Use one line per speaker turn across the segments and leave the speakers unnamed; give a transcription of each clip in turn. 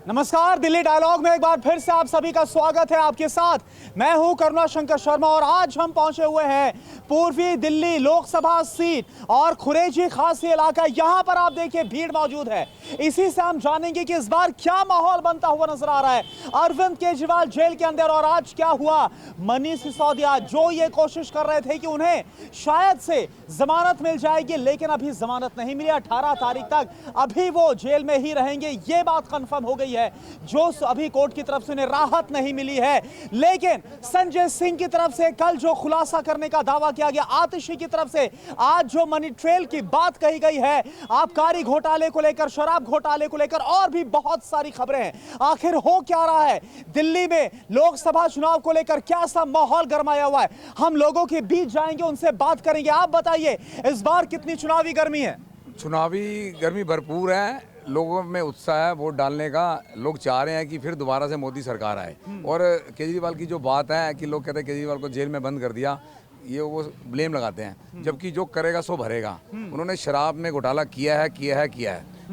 नमस्कार, दिल्ली डायलॉग में एक बार फिर से आप सभी का स्वागत है। आपके साथ मैं हूं करुणा शंकर शर्मा और आज हम पहुंचे हुए हैं पूर्वी दिल्ली लोकसभा सीट और खुरेजी खासी इलाका। यहां पर आप देखिए भीड़ मौजूद है। इसी से हम जानेंगे कि इस बार क्या माहौल बनता हुआ नजर आ रहा है। अरविंद केजरीवाल जेल के अंदर और आज क्या हुआ। मनीष सिसोदिया जो ये कोशिश कर रहे थे कि उन्हें शायद से जमानत मिल जाएगी, लेकिन अभी जमानत नहीं मिली। 18 तारीख तक अभी वो जेल में ही रहेंगे, ये बात कंफर्म हो गई है। जो अभी कोर्ट की तरफ से उन्हें राहत नहीं मिली है, लेकिन संजय सिंह की तरफ से कल जो खुलासा करने का दावा किया गया, आतिशी की तरफ से आज जो मनी ट्रेल की बात कही गई है, आबकारी घोटाले को लेकर, शराब घोटाले को लेकर और भी बहुत सारी खबरें हैं। आखिर हो क्या रहा है दिल्ली में लोकसभा चुनाव को लेकर, क्या सा माहौल गरमाया हुआ है। हम लोगों के बीच जाएंगे, उनसे बात करेंगे। आप बताइए इस बार कितनी चुनावी गर्मी है।
चुनावी गर्मी भरपूर है, लोगों में उत्साह है वोट डालने का। लोग चाह रहे हैं कि फिर दोबारा से मोदी सरकार आए। और केजरीवाल की जो बात है कि लोग कहते हैं केजरीवाल को जेल में बंद कर दिया, ये वो ब्लेम लगाते हैं, जबकि जो करेगा सो भरेगा। उन्होंने शराब में घोटाला किया है।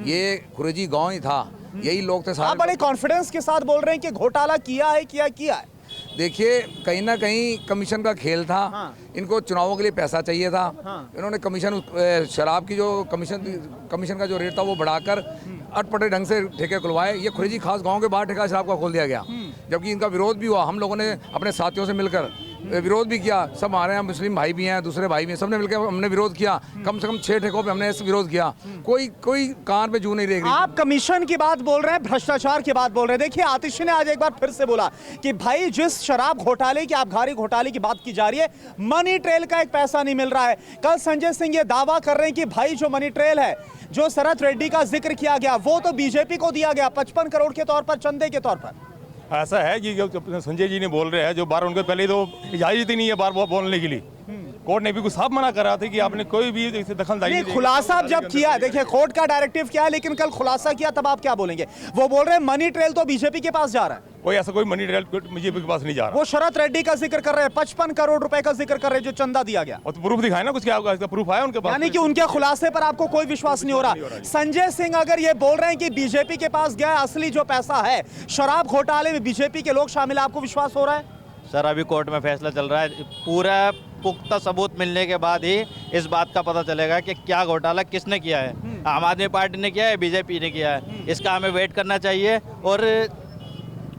ये खुरेजी गांव ही था, यही लोग थे सारे।
आप बड़े कॉन्फिडेंस के साथ बोल रहे हैं कि घोटाला किया है।
देखिए, कहीं ना कहीं कमीशन का खेल था।
हाँ।
इनको चुनावों के लिए पैसा चाहिए था।
हाँ।
इन्होंने कमीशन, शराब की जो कमीशन का जो रेट था वो बढ़ाकर अटपटे ढंग से ठेके खुलवाए। ये खुरेजी खास गांव के बाहर ठेका शराब का खोल दिया गया, जबकि इनका विरोध भी हुआ। हम लोगों ने अपने साथियों से मिलकर विरोध भी किया। सब हमारे यहाँ मुस्लिम भाई भी हैं, दूसरे भाई भी हैं, सबने मिलकर हमने विरोध किया। कम से कम 6 ठेकों पे हमने विरोध किया। कोई कान पे जू नहीं रेंग रही।
आप कमीशन की बात बोल रहे हैं, भ्रष्टाचार की बात बोल रहे हैं। देखिए, आतिशी ने आज एक बार फिर से बोला कि भाई जिस शराब घोटाले की, आबकारी घोटाले की बात की जा रही है, मनी ट्रेल का एक पैसा नहीं मिल रहा है। कल संजय सिंह ये दावा कर रहे हैं कि भाई जो मनी ट्रेल है, जो शरद रेड्डी का जिक्र किया गया, वो तो बीजेपी को दिया गया 55 करोड़ के तौर पर, चंदे के तौर पर।
ऐसा है कि जो संजय जी ने बोल रहे हैं, जो बार उनके पहले तो इजाजत ही नहीं है बार बोलने के लिए। कोर्ट ने भी कुछ साफ मना करा था कि आपने कोई भी दखलंदाजी नहीं।
खुलासा जब किया, देखिए कोर्ट का डायरेक्टिव क्या है, लेकिन कल खुलासा किया तब आप क्या बोलेंगे। वो बोल रहे हैं मनी ट्रेल तो बीजेपी के पास जा रहा है।
कोई मनी ट्रेल बीजेपी के पास नहीं जा रहा।
वो शरद रेड्डी का जिक्र कर रहे हैं, 55 करोड़ रुपए का जिक्र कर रहे हैं जो चंदा दिया गया।
और तो प्रूफ दिखाए ना, कुछ क्या होगा, इसका प्रूफ आया उनके पास।
यानी कि उनके खुलासे पर आपको कोई विश्वास नहीं हो रहा। संजय सिंह अगर ये बोल रहे हैं कि बीजेपी के पास गया असली जो पैसा है, शराब घोटाले में बीजेपी के लोग शामिल है, आपको विश्वास हो रहा है?
सर, अभी कोर्ट में फैसला चल रहा है। पूरा पुख्ता सबूत मिलने के बाद ही इस बात का पता चलेगा कि क्या घोटाला किसने किया है। आम आदमी पार्टी ने किया है, बीजेपी ने किया है। इसका हमें वेट करना चाहिए और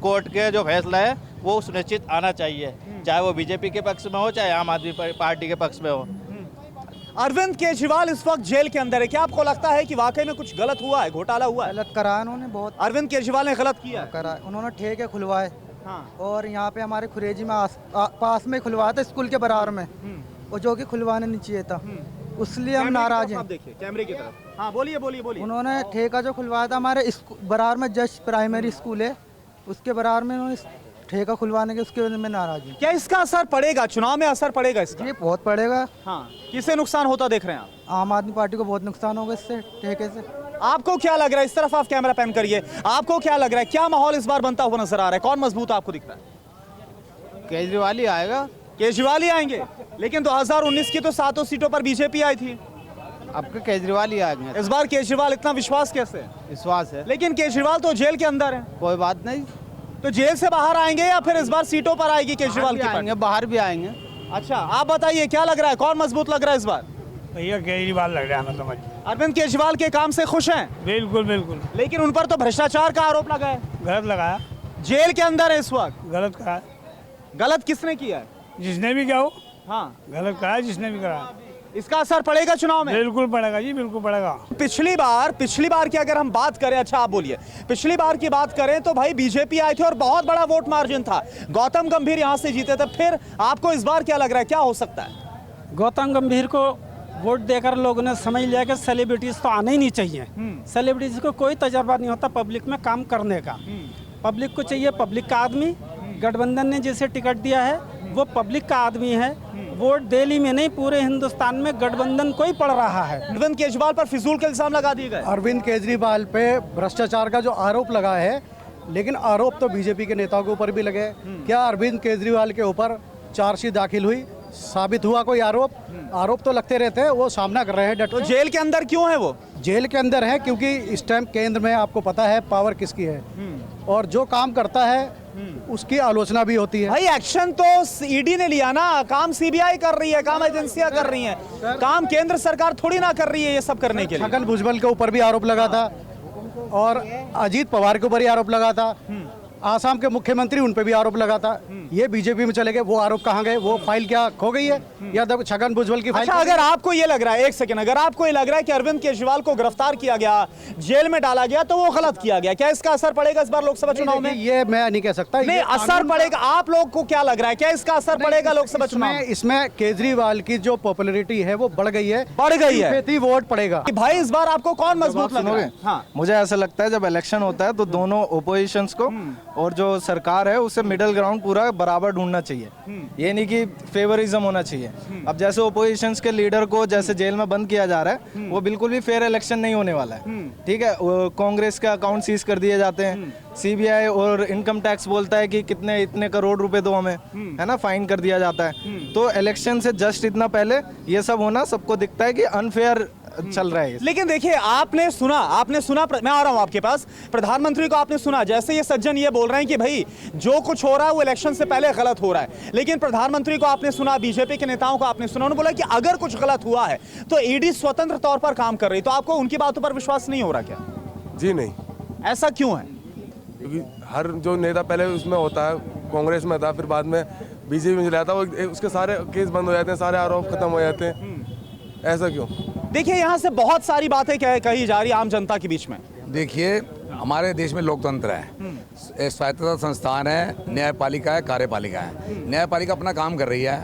कोर्ट के जो फैसला है वो सुनिश्चित आना चाहिए, चाहे वो बीजेपी के पक्ष में हो, चाहे आम आदमी पार्टी के पक्ष में हो।
अरविंद केजरीवाल इस वक्त जेल के अंदर है। क्या आपको लगता है कि वाकई में कुछ गलत हुआ है, घोटाला हुआ है?
गलत करा उन्होंने, बहुत
अरविंद केजरीवाल ने गलत किया है।
करा। उन्होंने ठेके खुलवाए।
हाँ।
और यहाँ पे हमारे खुरेजी में पास में खुलवाया था, स्कूल के बराबर में, और जो कि खुलवाने नहीं चाहिए था, इसलिए हम नाराज हैं।
देखिए कैमरे की तरफ। हाँ, बोलिए।
उन्होंने ठेका जो खुलवाया था हमारे बराबर में, जस्ट प्राइमरी स्कूल है, उसके बराबर में उन्होंने ठेका खुलवाने के, उसके वजह में नाराज हूँ।
क्या इसका असर पड़ेगा, चुनाव में असर पड़ेगा इसका?
ये बहुत पड़ेगा।
हाँ। किसे नुकसान होता देख रहे हैं आप?
आम आदमी पार्टी को बहुत नुकसान होगा इससे, ठेके से।
आपको क्या लग रहा है, इस तरफ आप कैमरा पैन करिए, आपको क्या लग रहा है, क्या माहौल इस बार बनता हुआ नजर आ रहा है? कौन मजबूत आपको दिख रहा है?
केजरीवाल ही आएगा।
केजरीवाल ही आएंगे, लेकिन 2019 की तो 7 सीटों पर बीजेपी आई थी।
आपके केजरीवाल ही आएंगे।
इस बार केजरीवाल, इतना विश्वास कैसे है?
विश्वास है।
लेकिन केजरीवाल तो जेल के अंदर है।
कोई बात नहीं,
तो जेल से बाहर आएंगे या फिर इस बार सीटों पर आएगी केजरीवाल की
आएंगे,
पार्टी?
बाहर भी आएंगे।
अच्छा, आप बताइए क्या लग रहा है, कौन मजबूत लग रहा है इस बार?
भैया केजरीवाल लग रहा है, मतलब
अरविंद केजरीवाल के काम से खुश हैं?
बिल्कुल।
लेकिन उन पर तो भ्रष्टाचार का आरोप लगा है।
गलत लगाया,
जेल के अंदर है इस वक्त।
गलत करा,
गलत किसने किया है?
जिसने भी किया हो।
हाँ।
गलत करा जिसने भी करा।
इसका असर पड़ेगा चुनाव में?
बिल्कुल पड़ेगा जी, बिल्कुल पड़ेगा।
पिछली बार की अगर हम बात करें, अच्छा आप बोलिए, पिछली बार की बात करें तो भाई बीजेपी आई थी और बहुत बड़ा वोट मार्जिन था, गौतम गंभीर यहां से जीते थे। फिर आपको इस बार क्या लग रहा है, क्या हो सकता है?
गौतम गंभीर को वोट देकर लोगों ने समझ लिया कि सेलिब्रिटीज तो आने ही नहीं चाहिए। सेलिब्रिटीज को कोई तजर्बा नहीं होता पब्लिक में काम करने का। पब्लिक को चाहिए पब्लिक का आदमी। गठबंधन ने जिसे टिकट दिया है वो पब्लिक का आदमी है। वोट दिल्ली में नहीं, पूरे हिंदुस्तान में गठबंधन को ही पड़ रहा है।
अरविंद केजरीवाल पर फिजूल के इल्जाम लगा दिए गए।
अरविंद केजरीवाल पे भ्रष्टाचार का जो आरोप लगा है, लेकिन आरोप तो बीजेपी के नेताओं के ऊपर भी लगे। क्या अरविंद केजरीवाल के ऊपर चार्जशीट दाखिल हुई, साबित हुआ कोई आरोप? आरोप तो लगते रहते हैं, वो सामना कर रहे हैं।
तो जेल के अंदर क्यों है वो?
जेल के अंदर हैं, क्योंकि इस टाइम केंद्र में आपको पता है पावर किसकी है, और जो काम करता है उसकी आलोचना भी होती है।
भाई एक्शन तो ईडी ने लिया ना, काम सीबीआई कर रही है, काम एजेंसियां कर रही हैं, काम केंद्र सरकार थोड़ी ना कर रही है ये सब करने के लिए।
छगन भुजबल के ऊपर भी आरोप लगा था और अजीत पवार के ऊपर ही आरोप लगा था, आसाम के मुख्यमंत्री उन पे भी आरोप लगा था। ये बीजेपी में चले गए, वो आरोप कहाँ गए? वो फाइल क्या खो गई है, या तो छगन भुजबल की फाइल?
अच्छा, अगर आपको ये लग रहा है, एक सेकंड, अगर आपको ये लग रहा है कि अरविंद केजरीवाल को गिरफ्तार किया गया, जेल में डाला गया, तो वो गलत किया गया, क्या इसका असर पड़ेगा इस बार लोकसभा चुनाव में?
ये मैं नहीं कह सकता।
नहीं, असर पड़ेगा। आप लोग को क्या लग रहा है, क्या इसका असर पड़ेगा लोकसभा चुनाव में?
इसमें केजरीवाल की जो पॉपुलैरिटी है वो बढ़ गई है, वोट पड़ेगा।
भाई इस बार आपको कौन मजबूत लग रहा है? हाँ।
मुझे ऐसा लगता है जब इलेक्शन होता है तो दोनों ओपोजिशंस को और जो सरकार है उसे मिडिल ग्राउंड पूरा बराबर ढूंढना चाहिए। ये नहीं कि फेवरिज्म होना चाहिए। अब जैसे ओपोजिशंस के लीडर को जैसे जेल में बंद किया जा रहा है, वो बिल्कुल भी फेयर इलेक्शन नहीं होने वाला है। ठीक है, कांग्रेस के अकाउंट सीज कर दिए जाते हैं, सीबीआई और इनकम टैक्स बोलता है कि कितने इतने करोड़ रुपए दो हमें, है ना, फाइन कर दिया जाता है। तो इलेक्शन से जस्ट इतना पहले ये सब होना सबको दिखता है कि अनफेयर चल रहा है।
लेकिन देखिए, आपने सुना, मैं आ रहा हूं आपके पास, प्रधानमंत्री को आपने सुना, जैसे ये सज्जन ये बोल रहे हैं कि भाई जो कुछ हो रहा है वो इलेक्शन से पहले गलत हो रहा है, लेकिन प्रधानमंत्री को आपने सुना, बीजेपी के नेताओं को आपने सुना, उन्होंने बोला कि अगर कुछ गलत हुआ है तो ईडी स्वतंत्र तौर पर काम कर रही, तो आपको उनकी बातों पर विश्वास नहीं हो रहा क्या?
जी नहीं।
ऐसा क्यों है?
क्योंकि हर जो नेता पहले उसमें होता है, कांग्रेस में था, फिर बाद में बीजेपी में चला जाता है, वो उसके सारे केस बंद हो जाते हैं, सारे आरोप खत्म हो जाते हैं। ऐसा क्यों?
देखिए, यहाँ से बहुत सारी बातें कही जा रही आम जनता के बीच में।
देखिए, हमारे देश में लोकतंत्र है, स्वायत्तता संस्थान है, न्यायपालिका है, कार्यपालिका है। न्यायपालिका अपना काम कर रही है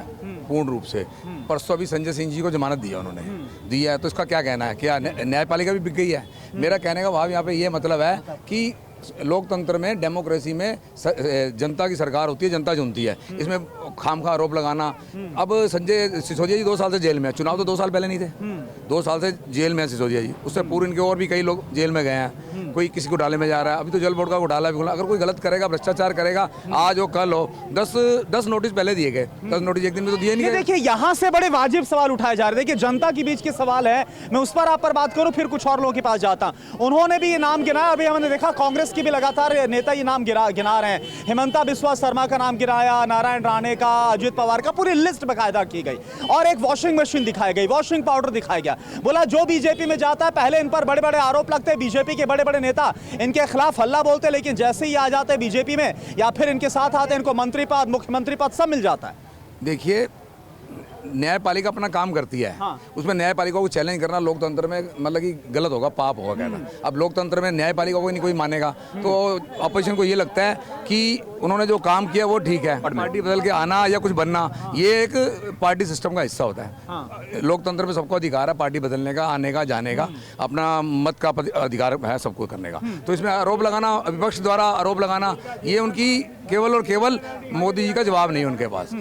पूर्ण रूप से। परसों अभी संजय सिंह जी को जमानत दिया उन्होंने, दिया है, तो इसका क्या कहना है? क्या न्यायपालिका भी बिक गई है? मेरा कहने का भाव यहाँ पे ये मतलब है कि लोकतंत्र में, डेमोक्रेसी में जनता की सरकार होती है, जनता चुनती है। इसमें खामखा आरोप लगाना। अब संजय सिसोदिया जी 2 साल से जेल में है, चुनाव तो 2 साल पहले नहीं थे, 2 साल से जेल में है सिसोदिया जी। उससे पूर्व इनके और भी कई लोग जेल में गए हैं, कोई किसी घोटाले में जा रहा है, अभी तो जल बोर्ड का घोटाला भी खुला। अगर कोई गलत करेगा, भ्रष्टाचार करेगा, आज हो कल हो, 10 नोटिस पहले दिए गए, 10 नोटिस एक दिन में तो दिए नहीं गए।
देखिए, यहाँ से बड़े वाजिब सवाल उठाए जा रहे हैं। देखिए, जनता के बीच के सवाल है, मैं उस पर आप पर बात करूं, फिर कुछ और लोगों के पास जाता। उन्होंने भी ये नाम गिनाया, अभी हमने देखा कांग्रेस की भी लगातार नेता ये नाम गिना रहे हैं। हेमंता बिस्वा शर्मा का नाम गिराया, नारायण राणे का, अजित पवार का, पूरी लिस्ट बाकायदा की गई और एक वॉशिंग मशीन दिखाई गई, वॉशिंग पाउडर दिखाया गया। बोला जो बीजेपी में जाता है पहले इन पर बड़े बड़े आरोप लगते हैं, बीजेपी के बड़े बड़े नेता इनके खिलाफ हल्ला बोलते हैं, लेकिन जैसे ही आ जाते हैं बीजेपी में या फिर इनके साथ आते हैं, इनको मंत्री पद, मुख्यमंत्री पद सब मिल जाता है।
देखिए, न्यायपालिका अपना काम करती है।
हाँ।
उसमें न्यायपालिका को चैलेंज करना लोकतंत्र में मतलब कि गलत होगा, पाप होगा कहना। अब लोकतंत्र में न्यायपालिका को नहीं कोई मानेगा, तो अपोजिशन को ये लगता है कि उन्होंने जो काम किया वो ठीक है। पार्टी बदल के आना या कुछ बनना, ये एक पार्टी सिस्टम का हिस्सा होता है। हाँ। लोकतंत्र में सबको अधिकार है पार्टी बदलने का, आने का, जाने का, अपना मत का अधिकार है सबको करने का। तो इसमें आरोप लगाना, विपक्ष द्वारा आरोप लगाना, ये उनकी केवल और केवल मोदी जी का जवाब नहीं है उनके पास।